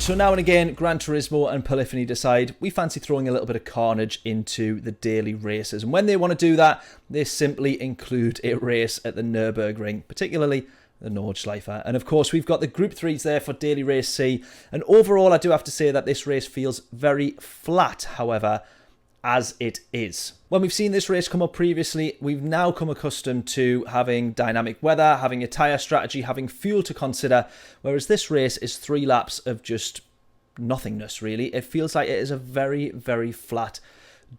So now and again, Gran Turismo and Polyphony decide we fancy throwing a little bit of carnage into the daily races. And when they want to do that, they simply include a race at the Nurburgring, particularly the Nordschleife. And of course, we've got the Group 3s there for Daily Race C. And overall, I do have to say that this race feels very flat, however, as it is. When we've seen this race come up previously, we've now come accustomed to having dynamic weather, having a tyre strategy, having fuel to consider, whereas this race is 3 laps of just nothingness, really. It feels like it is a very, very flat,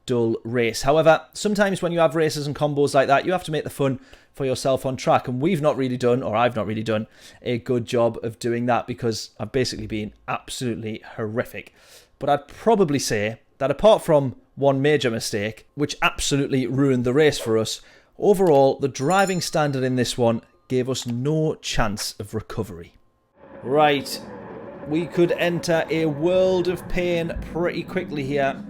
dull race. However, sometimes when you have races and combos like that, you have to make the fun for yourself on track, and we've not really done, or I've not really done, a good job of doing that because I've basically been absolutely horrific. But I'd probably say that apart from one major mistake, which absolutely ruined the race for us, overall, the driving standard in this one gave us no chance of recovery. Right, we could enter a world of pain pretty quickly here,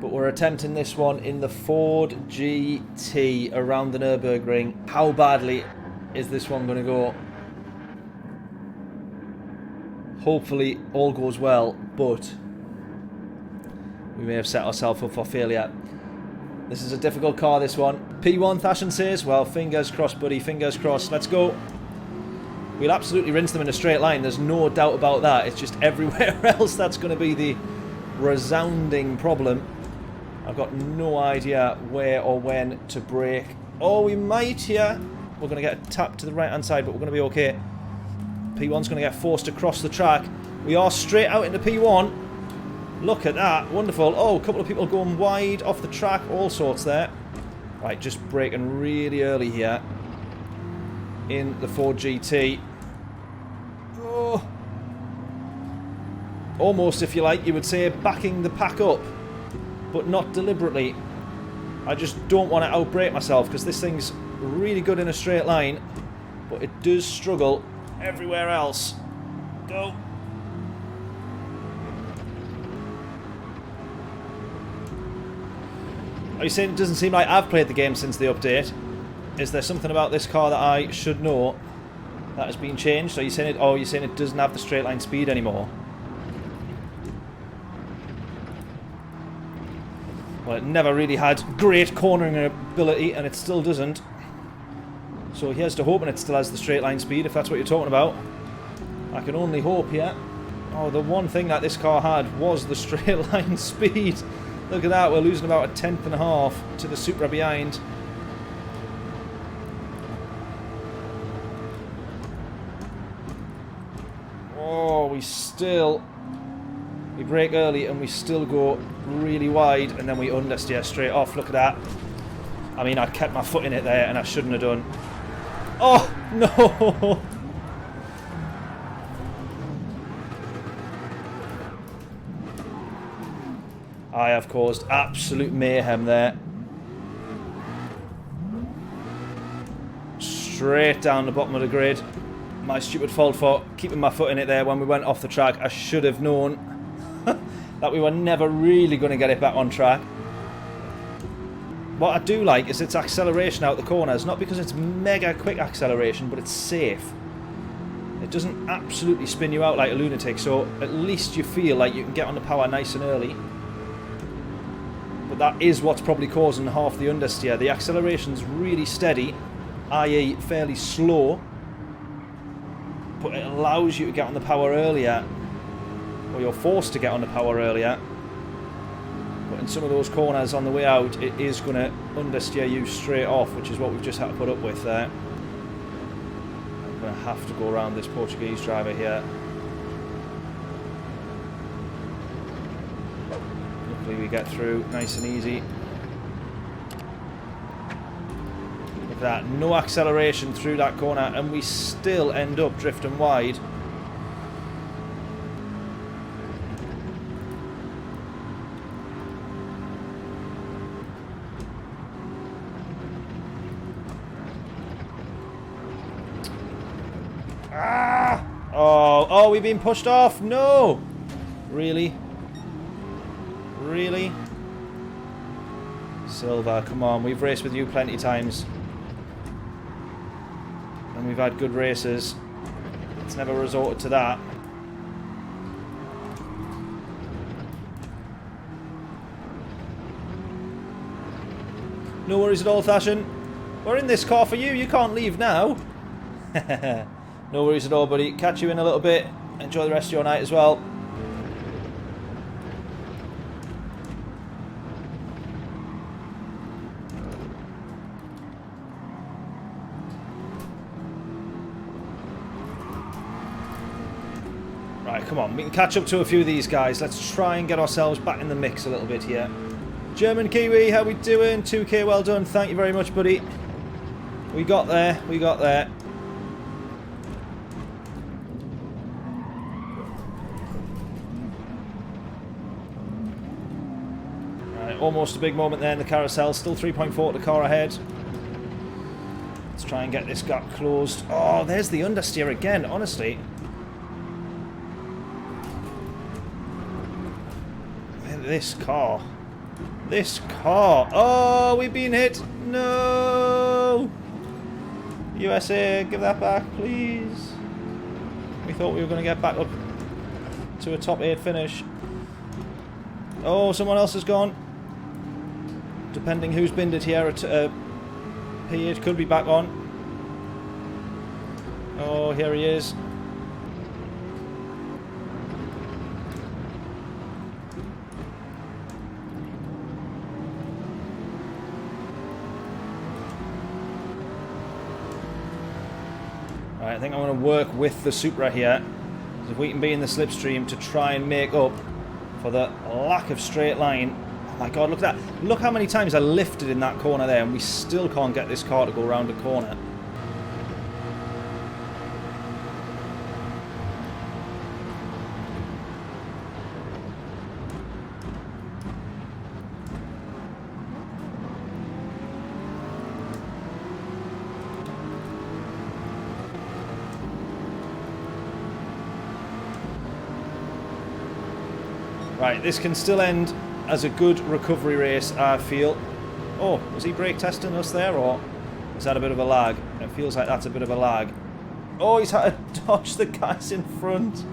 but we're attempting this one in the Ford GT around the Nürburgring. How badly is this one going to go? Hopefully all goes well, but we may have set ourselves up for failure. This is a difficult car, this one. P1, Thashin says. Well, fingers crossed, buddy. Fingers crossed. Let's go. We'll absolutely rinse them in a straight line. There's no doubt about that. It's just everywhere else that's going to be the resounding problem. I've got no idea where or when to brake. Oh, we might here. We're going to get a tap to the right-hand side, but we're going to be okay. P1's going to get forced across the track. We are straight out into P1. Look at that, wonderful. Oh, a couple of people going wide off the track, all sorts there. Right, just braking really early here in the Ford GT. Oh. Almost, if you like, you would say backing the pack up, but not deliberately. I just don't want to outbrake myself because this thing's really good in a straight line, but it does struggle everywhere else. Go. Are you saying it doesn't seem like I've played the game since the update? Is there something about this car that I should know that has been changed? Are you saying it? Oh, you're saying it doesn't have the straight line speed anymore? Well, it never really had great cornering ability, and it still doesn't. So here's to hoping it still has the straight line speed, if that's what you're talking about. I can only hope here. Oh, the one thing that this car had was the straight line speed. Look at that, we're losing about a tenth and a half to the Supra behind. Oh, we brake early and we still go really wide, and then we understeer straight off. Look at that. I mean, I kept my foot in it there and I shouldn't have done. Oh, no! I have caused absolute mayhem there. Straight down the bottom of the grid. My stupid fault for keeping my foot in it there when we went off the track. I should have known that we were never really going to get it back on track. What I do like is its acceleration out the corners. Not because it's mega quick acceleration, but it's safe. It doesn't absolutely spin you out like a lunatic, so at least you feel like you can get on the power nice and early. But that is what's probably causing half the understeer. The acceleration's really steady, i.e. fairly slow, but it allows you to get on the power earlier, or you're forced to get on the power earlier. But in some of those corners on the way out, it is going to understeer you straight off, which is what we've just had to put up with there. I'm going to have to go around this Portuguese driver here. We get through nice and easy. Look at that, no acceleration through that corner, and we still end up drifting wide. Ah! Oh, we've been pushed off. No! Really? Really? Silver, come on, we've raced with you plenty of times. And we've had good races. It's never resorted to that. No worries at all, Fashion. We're in this car for you. You can't leave now. No worries at all, buddy. Catch you in a little bit. Enjoy the rest of your night as well. Right, come on. We can catch up to a few of these guys. Let's try and get ourselves back in the mix a little bit here. German Kiwi, how we doing? 2K, well done. Thank you very much, buddy. We got there. We got there. Right, almost a big moment there in the carousel. Still 3.4 to the car ahead. Let's try and get this gap closed. Oh, there's the understeer again, honestly. This car. This car. Oh, we've been hit. No. USA, give that back, please. We thought we were going to get back up to a top 8 finish. Oh, someone else has gone. Depending who's binned it here at P8, could be back on. Oh, here he is. Right, I think I'm going to work with the Supra here. If we can be in the slipstream to try and make up for the lack of straight line. Oh my god, look at that. Look how many times I lifted in that corner there and we still can't get this car to go around a corner. Right, this can still end as a good recovery race, I feel. Oh, was he brake testing us there, or is that a bit of a lag? It feels like that's a bit of a lag. Oh, he's had to dodge the guys in front.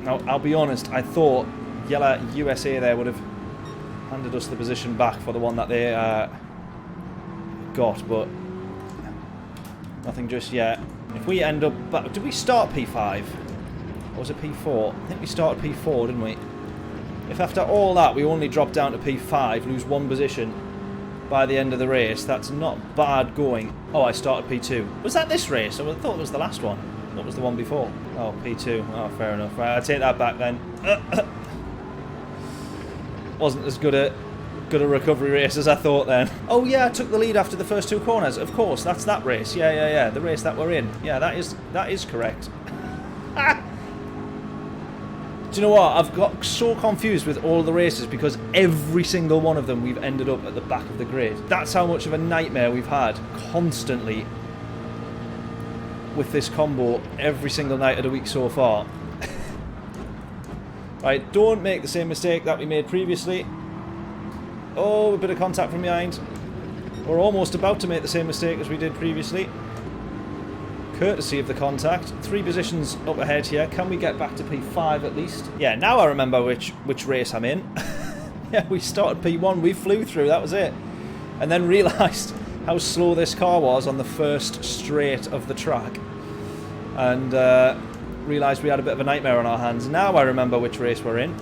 Now, I'll be honest, I thought Yellow USA there would have handed us the position back for the one that they got, but nothing just yet. If we end up back... Did we start P5? Or was it P4? I think we started P4, didn't we? If after all that we only drop down to P5, lose one position by the end of the race, that's not bad going. Oh, I started P2. Was that this race? I thought it was the last one. What was the one before? Oh, P2. Oh, fair enough. Right, I'll take that back then. Wasn't as good a recovery race as I thought then. Oh yeah, I took the lead after the first 2 corners. Of course, that's that race. Yeah. The race that we're in. Yeah, that is correct. Do you know what? I've got so confused with all the races because every single one of them we've ended up at the back of the grid. That's how much of a nightmare we've had constantly with this combo every single night of the week so far. Right, don't make the same mistake that we made previously. Oh, a bit of contact from behind. We're almost about to make the same mistake as we did previously. Courtesy of the contact. 3 positions up ahead here. Can we get back to P5 at least? Yeah, now I remember which race I'm in. Yeah, we started P1. We flew through. That was it. And then realised how slow this car was on the first straight of the track. And realised we had a bit of a nightmare on our hands. Now I remember which race we're in.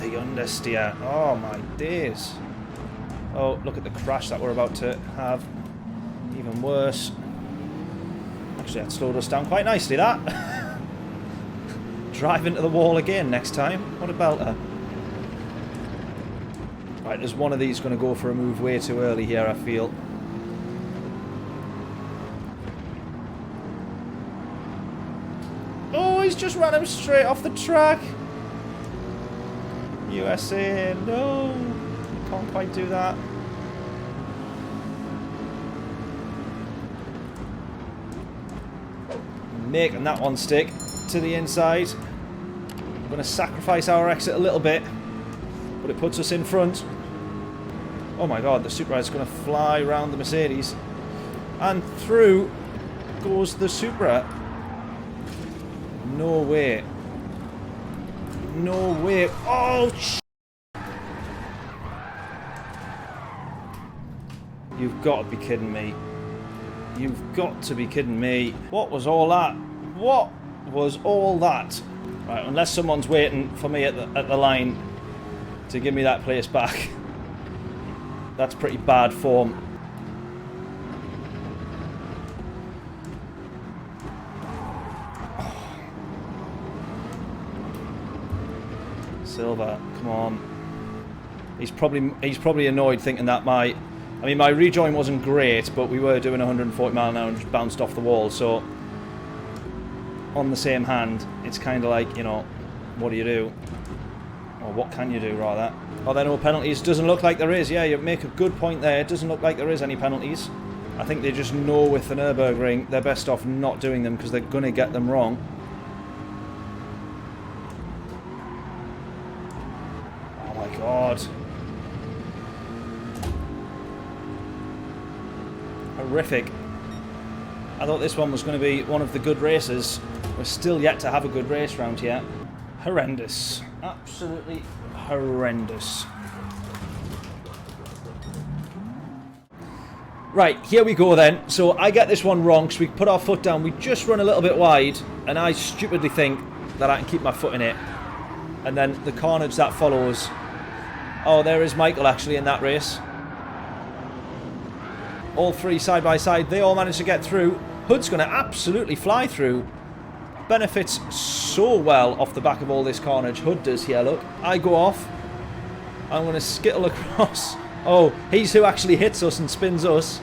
Understeer. Oh my days. Oh, look at the crash that we're about to have. Even worse. Actually, that slowed us down quite nicely, that. Drive into the wall again next time. What a belter. Right, there's one of these going to go for a move way too early here, I feel. Oh, he's just ran him straight off the track. USA, no, can't quite do that. Making that one stick to the inside. I'm going to sacrifice our exit a little bit, but it puts us in front. Oh my god, the Supra is going to fly around the Mercedes and through. goes the Supra. No way. No way. Oh, you've got to be kidding me. You've got to be kidding me. What was all that? What was all that? Right, unless someone's waiting for me at the line to give me that place back. That's pretty bad form. Oh. Silver, come on. He's probably annoyed thinking that my rejoin wasn't great, but we were doing 140 mile an hour and just bounced off the wall, so on the same hand, it's kind of like, you know, what do you do? Or what can you do, rather? Are there no penalties? Doesn't look like there is. Yeah, you make a good point there. It doesn't look like there is any penalties. I think they just know with the Nurburgring, they're best off not doing them because they're going to get them wrong. Oh my god. Horrific. I thought this one was going to be one of the good races. We're still yet to have a good race round here. Horrendous. Absolutely horrendous. Right, here we go then. So I get this one wrong, so we put our foot down. We just run a little bit wide, and I stupidly think that I can keep my foot in it. And then the carnage that follows. Oh, there is Michael actually in that race. All three side by side, they all managed to get through. Hood's going to absolutely fly through. Benefits so well off the back of all this carnage. Hood does here, look. I go off. I'm going to skittle across. Oh, he's who actually hits us and spins us.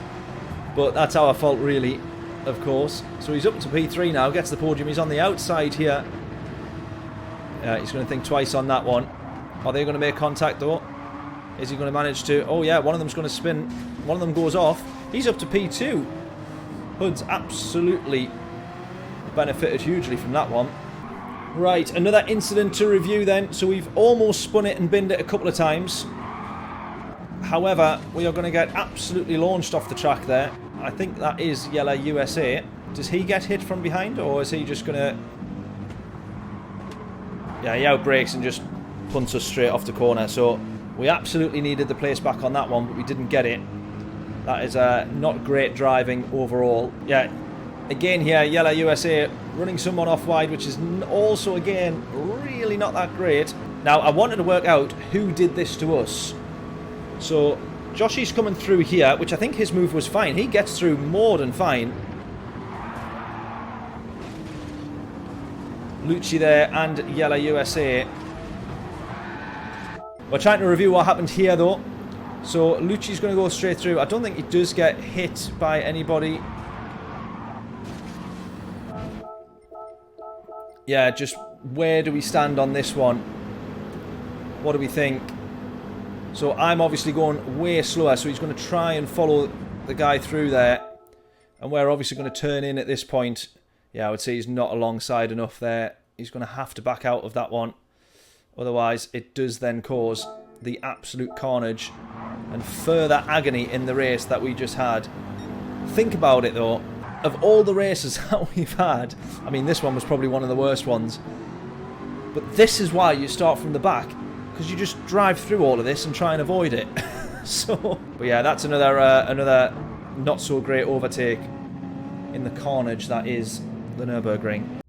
But that's our fault, really, of course. So he's up to P3 now, gets the podium. He's on the outside here. He's going to think twice on that one. Are they going to make contact, though? Is he going to manage to... Oh, yeah, one of them's going to spin. One of them goes off. He's up to P2. Hood's absolutely benefited hugely from that one. Right, another incident to review then. So we've almost spun it and binned it a couple of times. However, we are going to get absolutely launched off the track there. I think that is Yellow USA. Does he get hit from behind, or is he just going to... Yeah, he outbrakes and just punts us straight off the corner. So we absolutely needed the place back on that one, but we didn't get it. That is not great driving overall. Yeah, again here, Yellow USA running someone off wide, which is also, again, really not that great. Now, I wanted to work out who did this to us. So, Joshy's coming through here, which I think his move was fine. He gets through more than fine. Lucci there and Yellow USA. We're trying to review what happened here, though. So, Lucci's going to go straight through. I don't think he does get hit by anybody. Yeah, just where do we stand on this one? What do we think? So I'm obviously going way slower, so he's going to try and follow the guy through there. And we're obviously going to turn in at this point. Yeah, I would say he's not alongside enough there. He's going to have to back out of that one. Otherwise, it does then cause the absolute carnage and further agony in the race that we just had. Think about it, though. Of all the races that we've had, I mean, this one was probably one of the worst ones. But this is why you start from the back. Because you just drive through all of this and try and avoid it. So, but yeah, that's another not so great overtake in the carnage that is the Nurburgring.